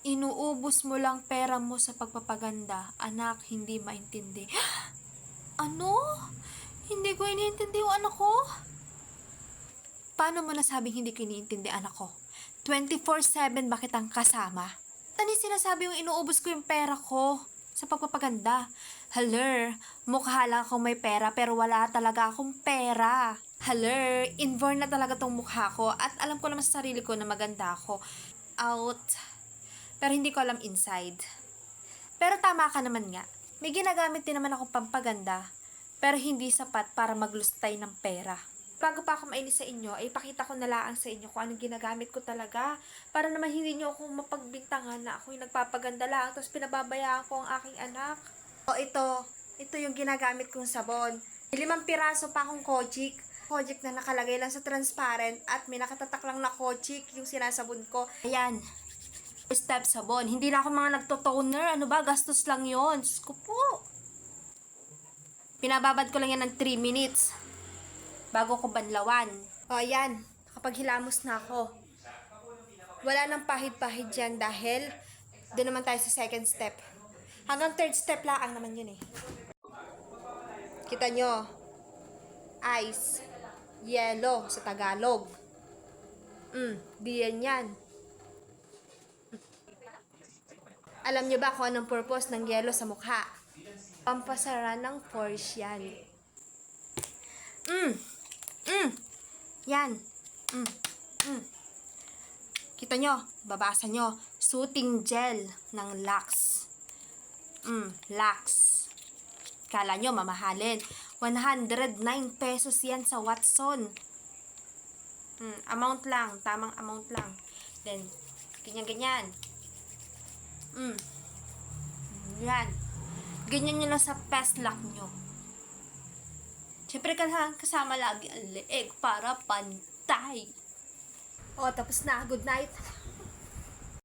Inuubos mo lang pera mo sa pagpapaganda. Anak, hindi maintindi. Ano? Hindi ko iniintindi yung anak ko? Paano mo nasabing hindi ko iniintindi anak ko? 24/7 ba kitang kasama? Ano sinasabi yung inuubos ko yung pera ko sa pagpapaganda? Haler, mukha lang akong may pera pero wala talaga akong pera. Haler, inborn na talaga tong mukha ko at alam ko naman sa sarili ko na maganda ako. Out. Pero hindi ko alam inside. Pero tama ka naman nga. May ginagamit din naman akong pampaganda pero hindi sapat para maglustay ng pera. Bago pa ako mainis sa inyo, ay ipakita ko na lang sa inyo kung anong ginagamit ko talaga. Para naman hindi nyo ako mapagbintangan na ako yung nagpapaganda lang, tapos pinababayaan ko ang aking anak. O ito yung ginagamit kong sabon. 5 piraso pa akong Kojic. Kojic na nakalagay lang sa transparent at may nakatatak lang na Kojic yung sinasabon ko. Ayan. Step sabon. Hindi na ako mga nagto-toner. Ano ba? Gastos lang yon. Diyos ko po. Pinababad ko lang yan ng 3 minutes bago ko banlawan. O ayan, kapag hilamos na ako. Wala nang pahid-pahid dyan dahil doon naman tayo sa second step. Hanggang third step lang naman yun eh. Kita nyo, ice, yellow sa Tagalog. Di yan. Alam nyo ba kung anong purpose ng yellow sa mukha? Pampasara ng pores yan. Yan. Kita nyo, babasa nyo, soothing gel ng Lux. Lux. Kala nyo, mamahalin. 109 pesos yan sa Watson. Amount lang, tamang amount lang. Then, ganyan-ganyan. Yan. Ganyan nyo lang sa Pestlock nyo. Siyempre kasama lagi ang leeg para pantay. O, tapos na. Good night.